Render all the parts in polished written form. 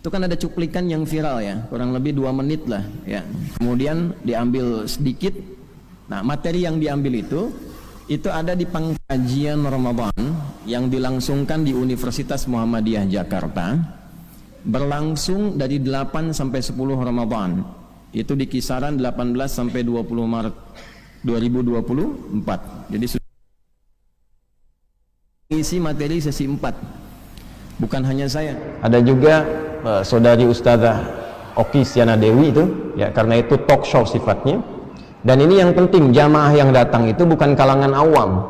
Itu kan ada cuplikan yang viral ya, kurang lebih 2 menit lah ya. Kemudian diambil sedikit. Nah, materi yang diambil itu ada di pengkajian Ramadan yang dilangsungkan di Universitas Muhammadiyah Jakarta, berlangsung dari 8 sampai 10 Ramadan. Itu di kisaran 18 sampai 20 Maret 2024. Jadi isi materi sesi 4. Bukan hanya saya, ada juga saudari Ustazah Oki Siana Dewi itu ya, karena itu talk show sifatnya. Dan ini yang penting, jamaah yang datang itu bukan kalangan awam,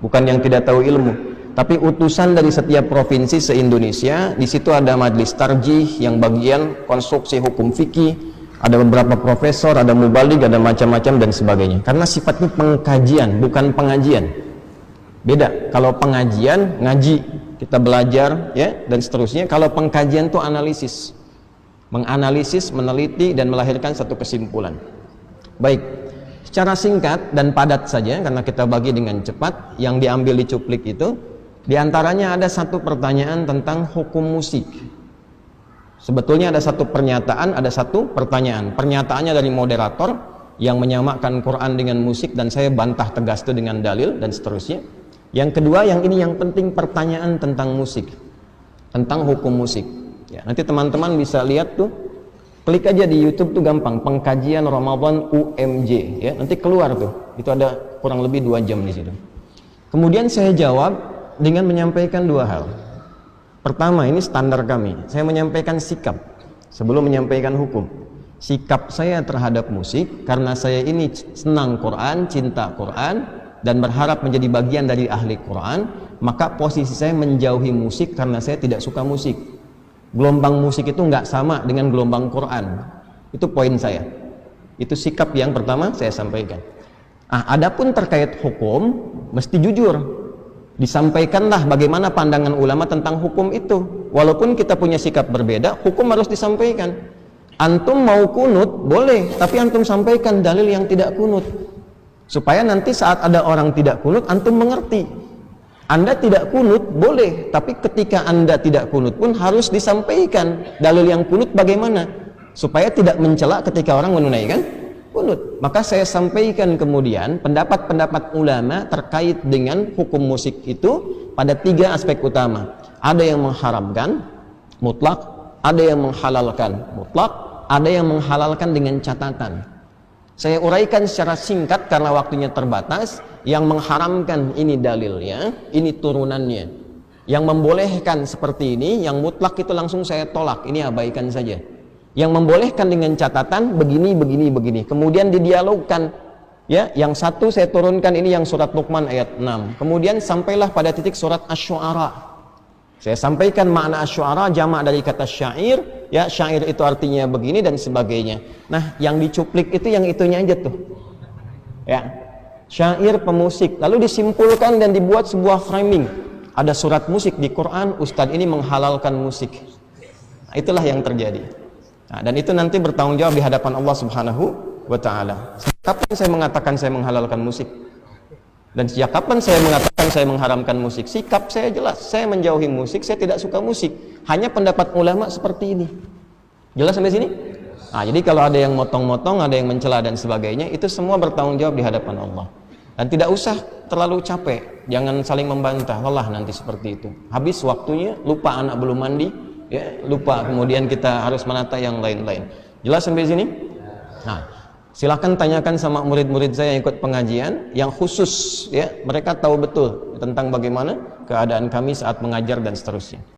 bukan yang tidak tahu ilmu, tapi utusan dari setiap provinsi se-Indonesia. Di situ ada majelis tarjih yang bagian konstruksi hukum fikih, ada beberapa profesor, ada mubalig, ada macam-macam dan sebagainya. Karena sifatnya pengkajian, bukan pengajian. Beda. Kalau pengajian ngaji, kita belajar ya dan seterusnya. Kalau pengkajian itu analisis, menganalisis, meneliti dan melahirkan satu kesimpulan. Baik, secara singkat dan padat saja karena kita bagi dengan cepat. Yang diambil di cuplik itu diantaranya ada satu pertanyaan tentang hukum musik. Sebetulnya ada satu pernyataan, ada satu pertanyaan. Pernyataannya dari moderator yang menyamakan Quran dengan musik, dan saya bantah tegas itu dengan dalil dan seterusnya. Yang kedua, yang ini yang penting, pertanyaan tentang musik, tentang hukum musik ya. Nanti teman-teman bisa lihat tuh, klik aja di YouTube tuh gampang, pengkajian Ramadan UMJ ya, nanti keluar tuh, itu ada kurang lebih 2 jam di situ. Kemudian saya jawab dengan menyampaikan 2 hal. Pertama, ini standar kami, saya menyampaikan sikap sebelum menyampaikan hukum. Sikap saya terhadap musik, karena saya ini senang Quran, cinta Quran, dan berharap menjadi bagian dari ahli Quran, maka posisi saya menjauhi musik karena saya tidak suka musik. Gelombang musik itu nggak sama dengan gelombang Quran. Itu poin saya. Itu sikap yang pertama saya sampaikan. Adapun terkait hukum, mesti jujur. Disampaikanlah bagaimana pandangan ulama tentang hukum itu. Walaupun kita punya sikap berbeda, hukum harus disampaikan. Antum mau kunut, boleh, tapi antum sampaikan dalil yang tidak kunut. Supaya nanti saat ada orang tidak kunut, antum mengerti. Anda tidak kunut, boleh, tapi ketika Anda tidak kunut pun harus disampaikan dalil yang kunut bagaimana, supaya tidak mencela ketika orang menunaikan kunut. Maka saya sampaikan kemudian pendapat-pendapat ulama terkait dengan hukum musik itu pada 3 aspek utama. Ada yang mengharamkan mutlak, ada yang menghalalkan mutlak, ada yang menghalalkan dengan catatan. Saya uraikan secara singkat karena waktunya terbatas. Yang mengharamkan ini dalilnya, ini turunannya. Yang membolehkan seperti ini, yang mutlak itu langsung saya tolak, ini abaikan saja. Yang membolehkan dengan catatan begini, begini, begini. Kemudian didialogkan. Ya, yang satu saya turunkan ini yang surat Luqman ayat 6. Kemudian sampailah pada titik surat Asy-Syu'ara. Saya sampaikan makna Asy-Syu'ara jamak dari kata syair, ya, syair itu artinya begini dan sebagainya. Nah, yang dicuplik itu yang itunya aja tuh. Ya. Syair pemusik, lalu disimpulkan dan dibuat sebuah framing. Ada surat musik di Quran, Ustadz ini menghalalkan musik. Nah, itulah yang terjadi. Nah, dan itu nanti bertanggung jawab di hadapan Allah Subhanahu wa ta'ala. Kapan saya mengatakan saya menghalalkan musik? Dan sejak kapan saya mengatakan saya mengharamkan musik? Sikap saya jelas, saya menjauhi musik, saya tidak suka musik. Hanya pendapat ulama seperti ini. Jelas sampai sini? Nah, jadi kalau ada yang motong-motong, ada yang mencela dan sebagainya, itu semua bertanggung jawab di hadapan Allah. Dan tidak usah terlalu capek, jangan saling membantah, lelah nanti seperti itu. Habis waktunya, lupa anak belum mandi, ya, lupa kemudian kita harus menata yang lain-lain. Jelas sampai sini? Nah, silahkan tanyakan sama murid-murid saya yang ikut pengajian, yang khusus, ya, mereka tahu betul tentang bagaimana keadaan kami saat mengajar dan seterusnya.